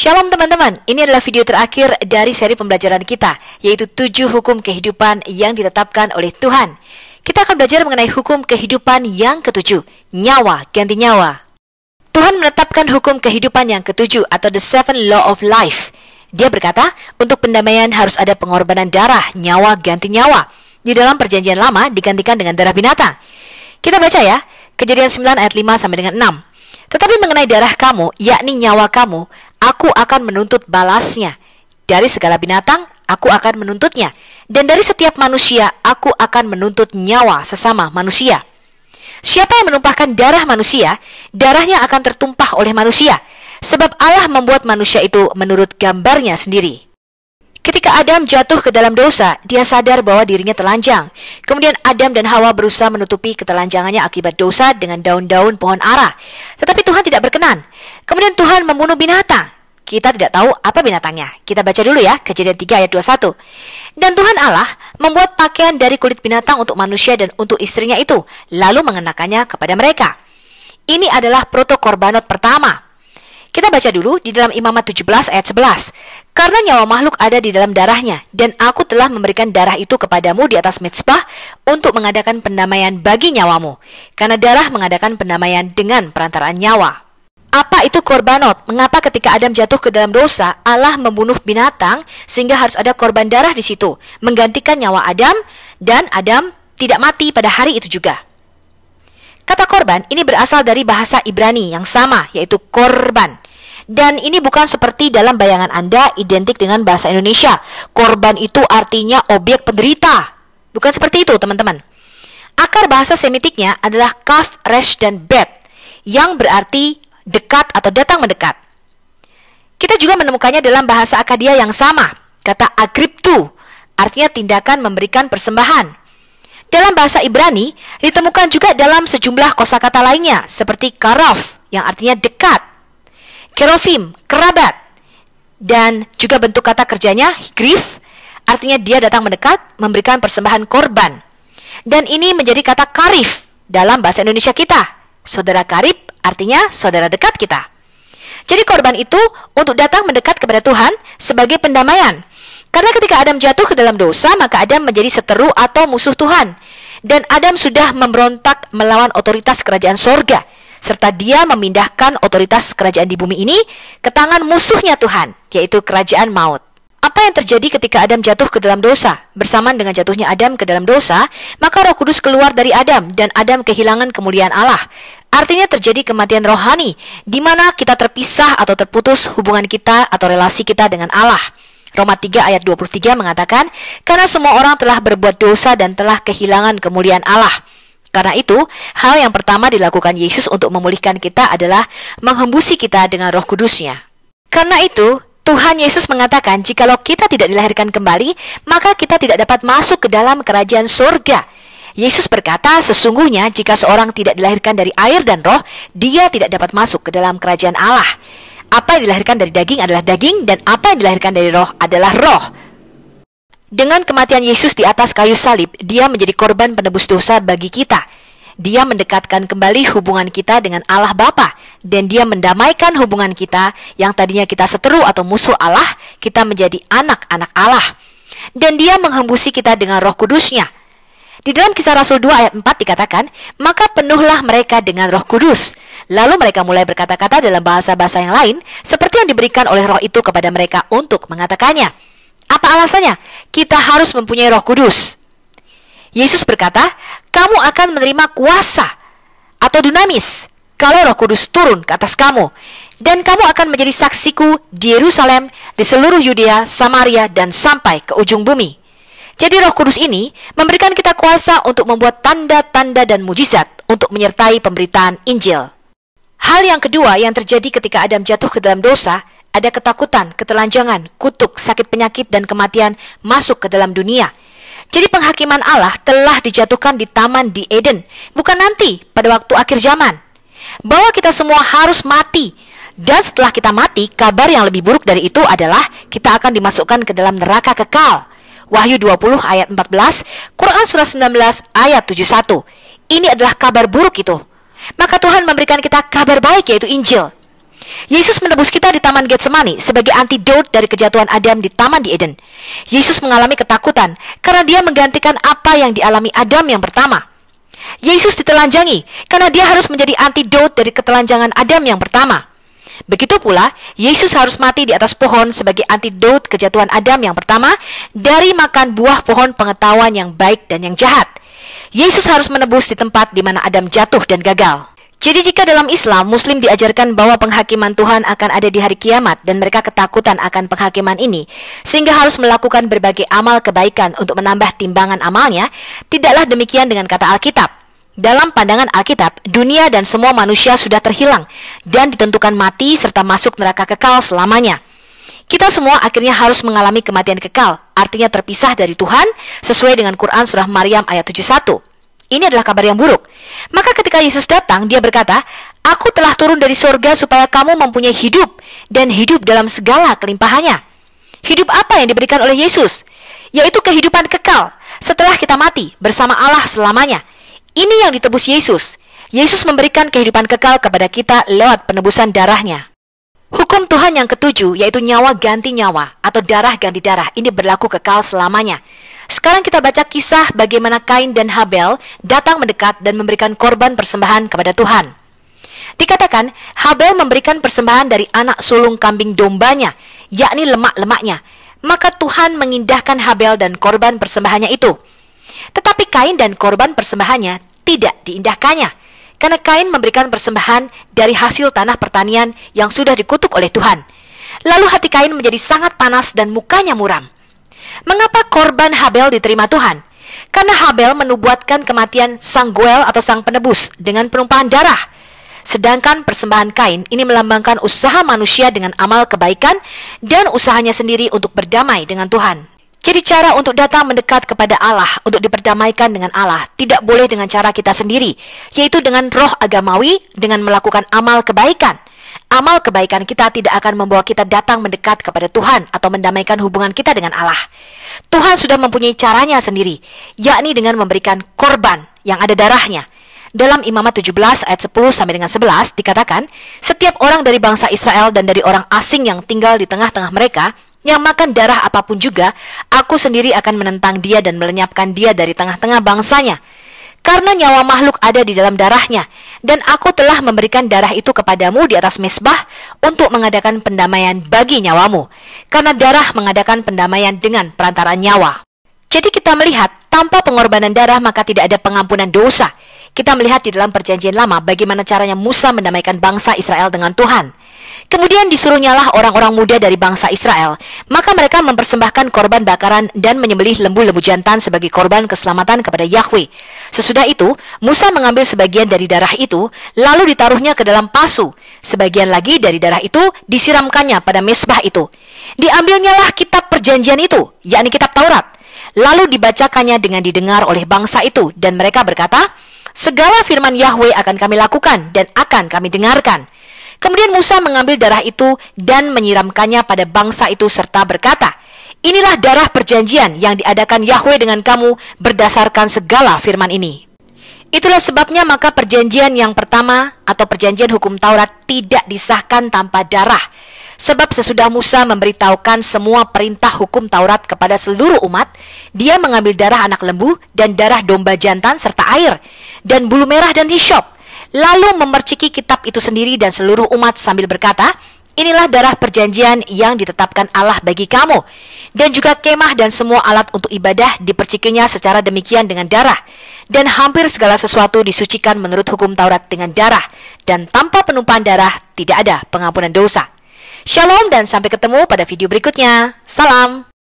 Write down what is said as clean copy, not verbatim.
Shalom teman-teman, ini adalah video terakhir dari seri pembelajaran kita, yaitu 7 hukum kehidupan yang ditetapkan oleh Tuhan. Kita akan belajar mengenai hukum kehidupan yang ketujuh, nyawa ganti nyawa. Tuhan menetapkan hukum kehidupan yang ketujuh atau the seven law of life. Dia berkata, untuk pendamaian harus ada pengorbanan darah, nyawa ganti nyawa. Di dalam perjanjian lama digantikan dengan darah binatang. Kita baca ya, Kejadian 9 ayat 5 sampai dengan 6. Tetapi mengenai darah kamu, yakni nyawa kamu, aku akan menuntut balasnya. Dari segala binatang, aku akan menuntutnya. Dan dari setiap manusia, aku akan menuntut nyawa sesama manusia. Siapa yang menumpahkan darah manusia, darahnya akan tertumpah oleh manusia. Sebab Allah membuat manusia itu menurut gambarnya sendiri. Ketika Adam jatuh ke dalam dosa, dia sadar bahwa dirinya telanjang. Kemudian Adam dan Hawa berusaha menutupi ketelanjangannya akibat dosa dengan daun-daun pohon ara. Tetapi Tuhan tidak berkenan. Kemudian Tuhan membunuh binatang. Kita tidak tahu apa binatangnya. Kita baca dulu ya, Kejadian 3 ayat 21. Dan Tuhan Allah membuat pakaian dari kulit binatang untuk manusia dan untuk istrinya itu, lalu mengenakannya kepada mereka. Ini adalah protokorbanot pertama. Kita baca dulu di dalam Imamat 17 ayat 11. Karena nyawa makhluk ada di dalam darahnya, dan aku telah memberikan darah itu kepadamu di atas mezbah untuk mengadakan pendamaian bagi nyawamu. Karena darah mengadakan pendamaian dengan perantaraan nyawa. Apa itu korbanot? Mengapa ketika Adam jatuh ke dalam dosa, Allah membunuh binatang sehingga harus ada korban darah di situ, menggantikan nyawa Adam, dan Adam tidak mati pada hari itu juga. Kata korban ini berasal dari bahasa Ibrani yang sama, yaitu korban. Dan ini bukan seperti dalam bayangan Anda identik dengan bahasa Indonesia. Korban itu artinya objek penderita. Bukan seperti itu, teman-teman. Akar bahasa Semitiknya adalah kaf, resh, dan bet, yang berarti dekat atau datang mendekat. Kita juga menemukannya dalam bahasa Akadia yang sama. Kata agriptu, artinya tindakan memberikan persembahan. Dalam bahasa Ibrani, ditemukan juga dalam sejumlah kosakata lainnya, seperti karaf, yang artinya dekat. Kerofim, kerabat. Dan juga bentuk kata kerjanya, grif, artinya dia datang mendekat, memberikan persembahan korban. Dan ini menjadi kata karif dalam bahasa Indonesia kita. Saudara karib, artinya saudara dekat kita. Jadi korban itu untuk datang mendekat kepada Tuhan sebagai pendamaian. Karena ketika Adam jatuh ke dalam dosa, maka Adam menjadi seteru atau musuh Tuhan. Dan Adam sudah memberontak melawan otoritas kerajaan sorga. Serta dia memindahkan otoritas kerajaan di bumi ini ke tangan musuhnya Tuhan, yaitu kerajaan maut. Apa yang terjadi ketika Adam jatuh ke dalam dosa? Bersamaan dengan jatuhnya Adam ke dalam dosa, maka Roh Kudus keluar dari Adam dan Adam kehilangan kemuliaan Allah. Artinya terjadi kematian rohani, di mana kita terpisah atau terputus hubungan kita atau relasi kita dengan Allah. Roma 3 ayat 23 mengatakan, karena semua orang telah berbuat dosa dan telah kehilangan kemuliaan Allah. Karena itu, hal yang pertama dilakukan Yesus untuk memulihkan kita adalah menghembusi kita dengan Roh Kudus-Nya. Karena itu, Tuhan Yesus mengatakan, jikalau kita tidak dilahirkan kembali, maka kita tidak dapat masuk ke dalam kerajaan surga. Yesus berkata, sesungguhnya jika seorang tidak dilahirkan dari air dan roh, dia tidak dapat masuk ke dalam kerajaan Allah. Apa yang dilahirkan dari daging adalah daging, dan apa yang dilahirkan dari roh adalah roh. Dengan kematian Yesus di atas kayu salib, dia menjadi korban penebus dosa bagi kita. Dia mendekatkan kembali hubungan kita dengan Allah Bapa, dan dia mendamaikan hubungan kita yang tadinya kita seteru atau musuh Allah, kita menjadi anak-anak Allah. Dan dia menghembusi kita dengan Roh Kudus-Nya. Di dalam Kisah Rasul 2 ayat 4 dikatakan, maka penuhlah mereka dengan Roh Kudus. Lalu mereka mulai berkata-kata dalam bahasa-bahasa yang lain, seperti yang diberikan oleh Roh itu kepada mereka untuk mengatakannya. Apa alasannya? Kita harus mempunyai Roh Kudus. Yesus berkata, kamu akan menerima kuasa atau dunamis kalau Roh Kudus turun ke atas kamu. Dan kamu akan menjadi saksiku di Yerusalem, di seluruh Yudea, Samaria, dan sampai ke ujung bumi. Jadi Roh Kudus ini memberikan kita kuasa untuk membuat tanda-tanda dan mujizat untuk menyertai pemberitaan Injil. Hal yang kedua yang terjadi ketika Adam jatuh ke dalam dosa, ada ketakutan, ketelanjangan, kutuk, sakit penyakit, dan kematian masuk ke dalam dunia. Jadi penghakiman Allah telah dijatuhkan di taman di Eden, bukan nanti pada waktu akhir zaman. Bahwa kita semua harus mati. Dan setelah kita mati, kabar yang lebih buruk dari itu adalah kita akan dimasukkan ke dalam neraka kekal. Wahyu 20 ayat 14, Quran surah 19 ayat 71. Ini adalah kabar buruk itu. Maka Tuhan memberikan kita kabar baik, yaitu Injil. Yesus menebus kita di Taman Getsemani sebagai antidot dari kejatuhan Adam di Taman di Eden. Yesus mengalami ketakutan karena dia menggantikan apa yang dialami Adam yang pertama. Yesus ditelanjangi karena dia harus menjadi antidot dari ketelanjangan Adam yang pertama. Begitu pula, Yesus harus mati di atas pohon sebagai antidot kejatuhan Adam yang pertama dari makan buah pohon pengetahuan yang baik dan yang jahat. Yesus harus menebus di tempat di mana Adam jatuh dan gagal. Jadi jika dalam Islam, Muslim diajarkan bahwa penghakiman Tuhan akan ada di hari kiamat dan mereka ketakutan akan penghakiman ini, sehingga harus melakukan berbagai amal kebaikan untuk menambah timbangan amalnya, tidaklah demikian dengan kata Alkitab. Dalam pandangan Alkitab, dunia dan semua manusia sudah terhilang dan ditentukan mati serta masuk neraka kekal selamanya. Kita semua akhirnya harus mengalami kematian kekal, artinya terpisah dari Tuhan, sesuai dengan Quran Surah Maryam ayat 71. Ini adalah kabar yang buruk. Maka ketika Yesus datang, dia berkata, "Aku telah turun dari sorga supaya kamu mempunyai hidup, dan hidup dalam segala kelimpahannya." Hidup apa yang diberikan oleh Yesus? Yaitu kehidupan kekal, setelah kita mati, bersama Allah selamanya. Ini yang ditebus Yesus. Yesus memberikan kehidupan kekal kepada kita lewat penebusan darahnya. Hukum Tuhan yang ketujuh, yaitu nyawa ganti nyawa, atau darah ganti darah, ini berlaku kekal selamanya. Sekarang kita baca kisah bagaimana Kain dan Habel datang mendekat dan memberikan korban persembahan kepada Tuhan. Dikatakan, Habel memberikan persembahan dari anak sulung kambing dombanya, yakni lemak-lemaknya. Maka Tuhan mengindahkan Habel dan korban persembahannya itu. Tetapi Kain dan korban persembahannya tidak diindahkannya, karena Kain memberikan persembahan dari hasil tanah pertanian yang sudah dikutuk oleh Tuhan. Lalu hati Kain menjadi sangat panas dan mukanya muram. Mengapa korban Habel diterima Tuhan? Karena Habel menubuatkan kematian sang Goel atau sang penebus dengan penumpahan darah. Sedangkan persembahan Kain ini melambangkan usaha manusia dengan amal kebaikan dan usahanya sendiri untuk berdamai dengan Tuhan. Jadi cara untuk datang mendekat kepada Allah, untuk diperdamaikan dengan Allah, tidak boleh dengan cara kita sendiri, yaitu dengan roh agamawi, dengan melakukan amal kebaikan. Amal kebaikan kita tidak akan membawa kita datang mendekat kepada Tuhan atau mendamaikan hubungan kita dengan Allah. Tuhan sudah mempunyai caranya sendiri, yakni dengan memberikan korban yang ada darahnya. Dalam Imamat 17 ayat 10 sampai dengan 11 dikatakan, setiap orang dari bangsa Israel dan dari orang asing yang tinggal di tengah-tengah mereka, yang makan darah apapun juga, aku sendiri akan menentang dia dan melenyapkan dia dari tengah-tengah bangsanya. Karena nyawa makhluk ada di dalam darahnya, dan aku telah memberikan darah itu kepadamu di atas mezbah untuk mengadakan pendamaian bagi nyawamu. Karena darah mengadakan pendamaian dengan perantaraan nyawa. Jadi kita melihat, tanpa pengorbanan darah maka tidak ada pengampunan dosa. Kita melihat di dalam perjanjian lama bagaimana caranya Musa mendamaikan bangsa Israel dengan Tuhan. Kemudian disuruhnyalah orang-orang muda dari bangsa Israel. Maka mereka mempersembahkan korban bakaran dan menyembelih lembu-lembu jantan sebagai korban keselamatan kepada Yahweh. Sesudah itu, Musa mengambil sebagian dari darah itu, lalu ditaruhnya ke dalam pasu. Sebagian lagi dari darah itu disiramkannya pada mezbah itu. Diambilnyalah kitab perjanjian itu, yakni kitab Taurat. Lalu dibacakannya dengan didengar oleh bangsa itu, dan mereka berkata, segala firman Yahweh akan kami lakukan dan akan kami dengarkan. Kemudian Musa mengambil darah itu dan menyiramkannya pada bangsa itu serta berkata, inilah darah perjanjian yang diadakan Yahweh dengan kamu berdasarkan segala firman ini. Itulah sebabnya maka perjanjian yang pertama atau perjanjian hukum Taurat tidak disahkan tanpa darah. Sebab sesudah Musa memberitahukan semua perintah hukum Taurat kepada seluruh umat, dia mengambil darah anak lembu dan darah domba jantan serta air, dan bulu merah dan hisyop. Lalu memerciki kitab itu sendiri dan seluruh umat sambil berkata, inilah darah perjanjian yang ditetapkan Allah bagi kamu. Dan juga kemah dan semua alat untuk ibadah dipercikinya secara demikian dengan darah. Dan hampir segala sesuatu disucikan menurut hukum Taurat dengan darah. Dan tanpa penumpahan darah tidak ada pengampunan dosa. Shalom dan sampai ketemu pada video berikutnya. Salam.